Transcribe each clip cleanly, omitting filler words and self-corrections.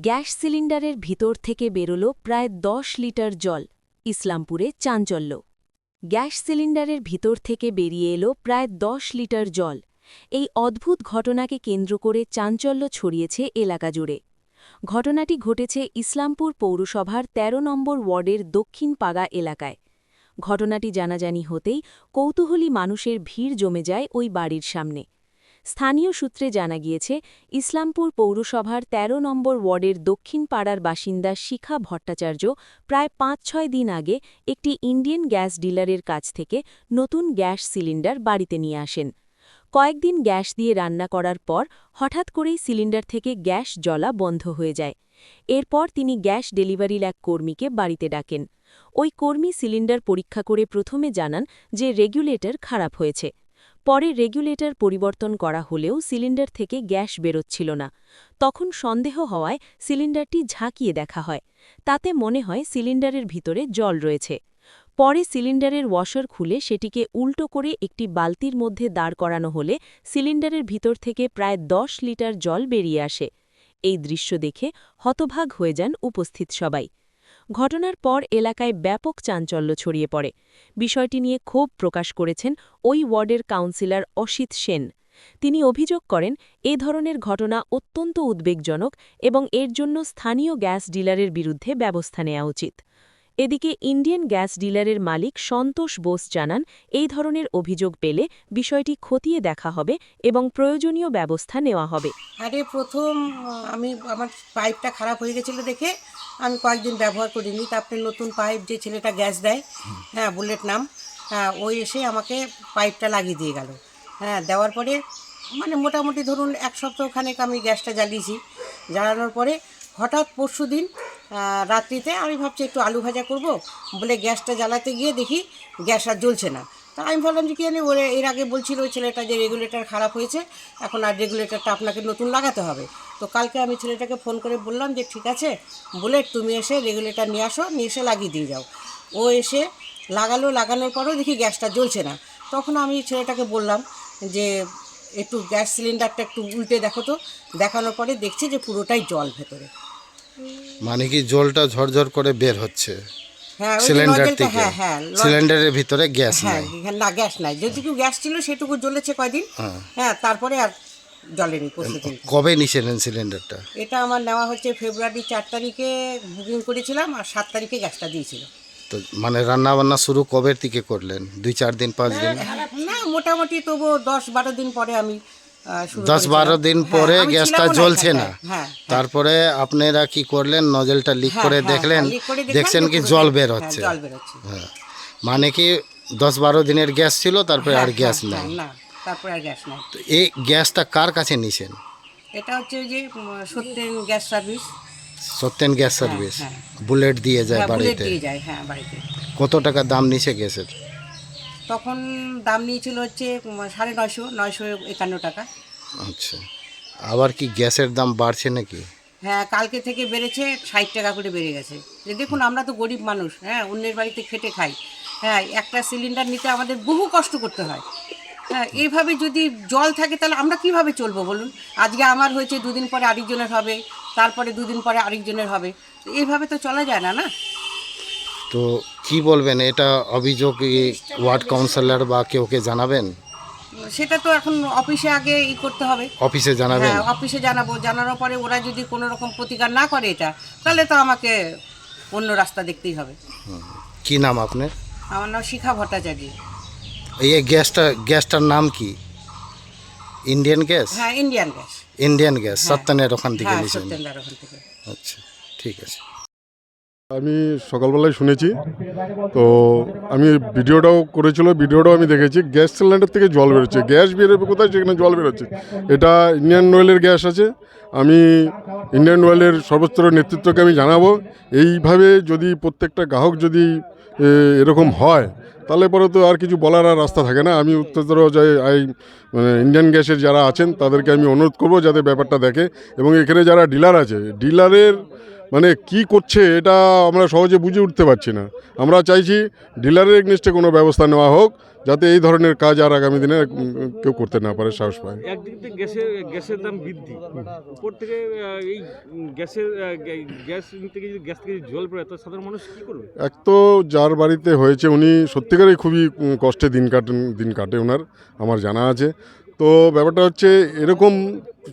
Gas সিলিন্ডারের ভিতর থেকে বেরোল প্রায় ১০ লিটার জল। ইসলামপুরে চাঞ্চল্য। গ্যাস সিলিন্ডারের ভিতর থেকে বেরিয়ে এলো প্রায় ১০ লিটার জল। এই অদ্ভুত ঘটনাকে কেন্দ্র করে চাঞ্চল্য ছড়িয়েছে এলাকা জুড়ে। ঘটনাটি ঘটেছে ইসলামপুর পৌরসভার ১৩ নম্বর ওয়ার্ডের দক্ষিণ পাগা এলাকায়। ঘটনাটি জানাজানি হতেই কৌতূহলী মানুষের ভিড় জমে যায় ওই বাড়ির সামনে। স্থানীয় সূত্রে জানা গিয়েছে, ইসলামপুর পৌরসভার ১৩ নম্বর ওয়ার্ডের দক্ষিণ পাড়ার বাসিন্দা শিখা ভট্টাচার্য প্রায় ৫-৬ দিন আগে একটি ইন্ডিয়ান গ্যাস ডিলারের কাছ থেকে নতুন গ্যাস সিলিন্ডার বাড়িতে নিয়ে আসেন। কয়েকদিন গ্যাস দিয়ে রান্না করার পর হঠাৎ করেই সিলিন্ডার থেকে গ্যাস জ্বলা বন্ধ হয়ে যায়। এরপর তিনি গ্যাস ডেলিভারির এক কর্মীকে বাড়িতে ডাকেন। ওই কর্মী সিলিন্ডার পরীক্ষা করে প্রথমে জানান যে রেগুলেটর খারাপ হয়েছে। পরে রেগুলেটর পরিবর্তন করা হলেও সিলিন্ডার থেকে গ্যাস বেরোচ্ছিল না। তখন সন্দেহ হওয়ায় সিলিন্ডারটি ঝাঁকিয়ে দেখা হয়। তাতে মনে হয় সিলিন্ডারের ভিতরে জল রয়েছে। পরে সিলিন্ডারের ওয়াশার খুলে সেটিকে উল্টো করে একটি বালতির মধ্যে দাঁড় করানো হলে সিলিন্ডারের ভিতর থেকে প্রায় ১০ লিটার জল বেরিয়ে আসে। এই দৃশ্য দেখে হতভাগ হয়ে যান উপস্থিত সবাই। ঘটনার পর এলাকায় ব্যাপক চাঞ্চল্য ছড়িয়ে পড়ে। বিষয়টি নিয়ে ক্ষোভ প্রকাশ করেছেন ওই ওয়ার্ডের কাউন্সিলর অসিত সেন। তিনি অভিযোগ করেন, এ ধরনের ঘটনা অত্যন্ত উদ্বেগজনক এবং এর জন্য স্থানীয় গ্যাস ডিলারের বিরুদ্ধে ব্যবস্থা নেওয়া উচিত। এদিকে ইন্ডিয়ান গ্যাস ডিলারের মালিক সন্তোষ বোস জানান, এই ধরনের অভিযোগ পেলে বিষয়টি খতিয়ে দেখা হবে এবং প্রয়োজনীয় ব্যবস্থা নেওয়া হবে। আরে প্রথম আমার পাইপটা খারাপ হয়ে গেছিলো দেখে আমি কয়েকদিন ব্যবহার করিনি। তারপরে নতুন পাইপ যে ছেলেটা গ্যাস দেয়, হ্যাঁ বুলেট নাম, হ্যাঁ ওই এসে আমাকে পাইপটা লাগিয়ে দিয়ে গেল। হ্যাঁ দেওয়ার পরে মোটামুটি ধরুন ১ সপ্তাহখানেক আমি গ্যাসটা জ্বালিয়েছি। জ্বালানোর পরে হঠাৎ পরশুদিন রাত্রিতে আমি ভাবছি একটু আলু ভাজা করব বলে গ্যাসটা জ্বালাতে গিয়ে দেখি গ্যাস আর জ্বলছে না। তা আমি ভাবলাম যে কী জানি ওরা এর আগে বলছিল ওই ছেলেটা যে রেগুলেটর খারাপ হয়েছে, এখন আর রেগুলেটরটা আপনাকে নতুন লাগাতে হবে। তো কালকে আমি ছেলেটাকে ফোন করে বললাম যে ঠিক আছে বুলেট, তুমি এসে রেগুলেটর নিয়ে আসো, নিয়ে এসে লাগিয়ে দিয়ে যাও। ও এসে লাগানোর পরেও দেখি গ্যাসটা জ্বলছে না। তখন আমি ছেলেটাকে বললাম যে একটু গ্যাস সিলিন্ডারটা একটু উল্টে দেখো তো। দেখানোর পরে দেখছি যে পুরোটাই জল ভেতরে। মানে কি জলটা ঝরঝর করে বের হচ্ছে হ্যাঁ সিলিন্ডার থেকে? হ্যাঁ সিলিন্ডারের ভিতরে গ্যাস হ্যাঁ নাই? না, গ্যাস নাই। যেটুকু গ্যাস ছিল সেটুকু জ্বলেছে কয়দিন, হ্যাঁ তারপরে আর জ্বলেনি পরশুদিন। কবে নিয়েছিলেন সিলিন্ডারটা? এটা আমার নেওয়া হচ্ছে ফেব্রুয়ারি ৪ তারিখে বুকিং করেছিলাম, আর ৭ তারিখে গ্যাসটা দিয়েছিল। তো মানে রান্না বান্না শুরু কবে থেকে করলেন? ২-৪ দিন ৫ দিন? না মোটামুটি তবু ১০-১২ দিন পরে আমি ১০-১২ দিন পরে গ্যাসটা জ্বলছে না। হ্যাঁ তারপরে আপনারা কি করলেন? নজলটা লিক করে দেখলেন, দেখছেন কি জল বের হচ্ছে? হ্যাঁ, মানে কি ১০-১২ দিনের গ্যাস ছিল, তারপরে আর গ্যাস নাই? না, তারপরে আর গ্যাস নাই। তো এই গ্যাসটা কার কাছে নিছেন? এটা হচ্ছে ওই যে Satyen gas service. Satyen gas service bullet দিয়ে যায় বুলেট বাড়িতে? দিয়ে যায়, হ্যাঁ বাড়িতে। কত টাকা দাম নিছে গ্যাসের? তখন দাম নিয়েছিল হচ্ছে ৯৫০ টাকা। আচ্ছা, আবার কি গ্যাসের দাম বাড়ছে নাকি? হ্যাঁ কালকে থেকে বেড়েছে, ৬০ টাকা করে বেড়ে গেছে। যে দেখুন আমরা তো গরিব মানুষ, হ্যাঁ অন্যের বাড়িতে খেটে খাই, হ্যাঁ একটা সিলিন্ডার নিতে আমাদের বহু কষ্ট করতে হয়। হ্যাঁ এইভাবে যদি জল থাকে তাহলে আমরা কিভাবে চলবো বলুন? আজকে আমার হয়েছে, দুদিন পরে আরেকজনের হবে, তারপরে দুদিন পরে আরেকজনের হবে। এইভাবে তো চলা যায় না, না? তো কি বলবেন, এটা অভিযোগ ওয়ার্ড কাউন্সিলর বা কেউকে জানাবেন? সেটা তো এখন অফিসে আগে করতে হবে। অফিসে জানাবেন? হ্যাঁ অফিসে জানাবো। জানানোর পরে ওরা যদি কোনো রকম প্রতিকার না করে এটা, তাহলে তো আমাকে অন্য রাস্তা দেখতেই হবে। কি নাম আপনার? আমার নাম শিখা ভট্টাচার্য। এই গ্যাসটার নাম কি? Indian gas? হ্যাঁ ইন্ডিয়ান গ্যাস। ইন্ডিয়ান গ্যাস সত্যেনের ওখান থেকে হ্যাঁ নিয়েছেন? সত্যেন্দার ওখান থেকে। আচ্ছা, ঠিক আছে। আমি সকালবেলায় শুনেছি, তো আমি ভিডিওটাও আমি দেখেছি। গ্যাস সিলিন্ডার থেকে জল বেরোচ্ছে, গ্যাস বেরোবে কোথায়, সেখানে জল বেরোচ্ছে। এটা ইন্ডিয়ান অয়েলের গ্যাস আছে। আমি ইন্ডিয়ান অয়েলের সর্বোচ্চ নেতৃত্বকে আমি জানাবো, এইভাবে যদি প্রত্যেকটা গ্রাহক যদি এরকম হয়, তাহলে পরে তো আর কিছু বলার আর রাস্তা থাকে না। আমি উত্তরতর ইন্ডিয়ান গ্যাসের যারা আছেন তাদেরকে আমি অনুরোধ করবো যাতে ব্যাপারটা দেখে, এবং এখানে যারা ডিলার আছে, ডিলারের মানে কি করছে এটা আমরা সহজে বুঝে উঠতে পারছি না। আমরা চাইছি ডিলারের এগনেস্টে কোনো ব্যবস্থা নেওয়া হোক, যাতে এই ধরনের কাজ আর আগামী দিনে কেউ করতে না পারে, সাহস পায়। একদিক থেকে গ্যাসের দাম বৃদ্ধি, উপর থেকে এই গ্যাস থেকে যদি জল পড়ে তো সাধারণ মানুষ কী করবে? এক তো যার বাড়িতে হয়েছে উনি সত্যিকারই খুবই কষ্টে দিন কাটে ওনার, আমার জানা আছে। তো ব্যাপারটা হচ্ছে এরকম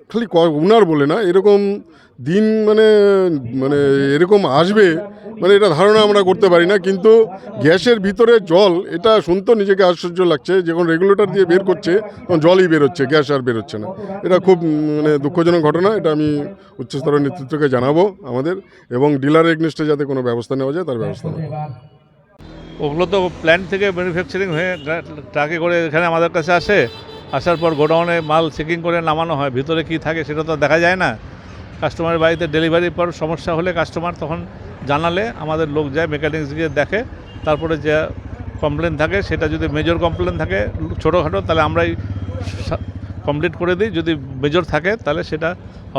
খালি উনার বলে না, এরকম দিন মানে মানে এরকম আসবে মানে এটা ধারণা আমরা করতে পারি না। কিন্তু গ্যাসের ভিতরে জল, এটা শুনতে নিজেকে আশ্চর্য লাগছে। যখন রেগুলেটর দিয়ে বের করছে তখন জলই বেরোচ্ছে, গ্যাস আর বেরোচ্ছে না। এটা খুব মানে দুঃখজনক ঘটনা। এটা আমি উচ্চস্তরের নেতৃত্বকে জানাবো আমাদের, এবং ডিলার এগনেস্টে যাতে কোনো ব্যবস্থা নেওয়া যায় তার ব্যবস্থা নেওয়া। ওগুলো তো প্ল্যান্ট থেকে ম্যানুফ্যাকচারিং হয়ে ট্রাকে করে এখানে আমাদের কাছে আসে, আসার পর গোডাউনে মাল চেকিং করে নামানো হয়। ভিতরে কি থাকে সেটা তো দেখা যায় না। কাস্টমারের বাড়িতে ডেলিভারির পর সমস্যা হলে কাস্টমার তখন জানালে আমাদের লোক যায়, মেকানিক্স গিয়ে দেখে, তারপরে যে কমপ্লেন থাকে সেটা যদি মেজর কমপ্লেন থাকে ছোটোখাটো তাহলে আমরাই কমপ্লিট করে দিই। যদি মেজর থাকে তাহলে সেটা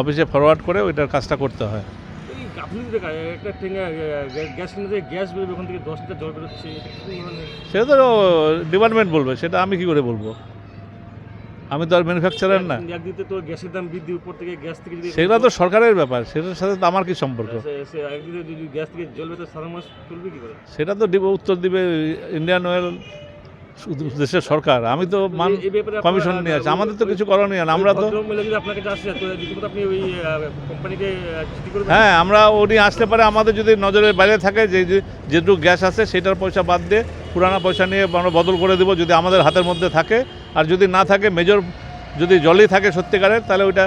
অফিসে ফরওয়ার্ড করে ওইটার কাজটা করতে হয়। আপনি যদি একটা গ্যাস কিনে গ্যাস বেরোবে, ওখান থেকে 10 লিটার জল বেরোচ্ছে, সেটা তো ডিপার্টমেন্ট বলবে, সেটা আমি কি করে বলবো? আমি তো আর ম্যানুফ্যাকচারার না। একদিকে তো গ্যাসের দাম বৃদ্ধি, উপর থেকে গ্যাস থেকে যদি সেটা তো সরকারের ব্যাপার, সেটার সাথে তো আমার কি সম্পর্ক? একদিকে যদি গ্যাস থেকে জল বেরোতে সাধারণ মানুষ চলবে কী করে? সেটা তো উত্তর দিবে ইন্ডিয়ান অয়েল, দেশের সরকার। আমি তো কমিশন নিয়ে আছি, আমাদের তো কিছু করার নেই। আমরা তো আপনার কাছে আসছে তো রীতিমতো আপনি ওই কোম্পানিকে চিঠি করবেন? হ্যাঁ, আমরা উনি আসতে পারে, আমাদের যদি নজরের বাইরে থাকে যে যেটুকু গ্যাস আছে সেটার পয়সা বাদ দিয়ে পুরানা পয়সা নিয়ে আমরা বদল করে দেবো, যদি আমাদের হাতের মধ্যে থাকে। আর যদি না থাকে, মেজর যদি জলই থাকে সত্যিকারের, তাহলে ওইটা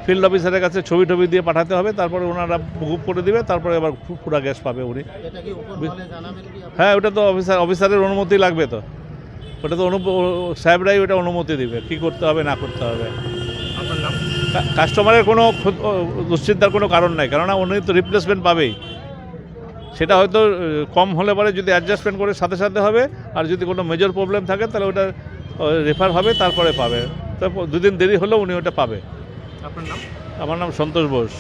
ফিল্ড অফিসারের কাছে ছবি দিয়ে পাঠাতে হবে, তারপরে ওনারা বুক করে দিবে, তারপরে আবার পুরা গ্যাস পাবে উনি। হ্যাঁ, ওটা তো অফিসারের অনুমতি লাগবে, তো ওটা তো সাহেবরাই ওটা অনুমতি দিবে কী করতে হবে না করতে হবে। কাস্টমারের কোনো দুশ্চিন্তার কোনো কারণ নাই, কেননা উনি তো রিপ্লেসমেন্ট পাবেই। সেটা হয়তো কম হলে পরে যদি অ্যাডজাস্টমেন্ট করে সাথে সাথে হবে, আর যদি কোনো মেজর প্রবলেম থাকে তাহলে ওটা রেফার হবে, তারপরে পাবে। তারপর 2 দিন দেরি হলেও উনি ওটা পাবে। আপনার নাম? আমার নাম সন্তোষ বোস।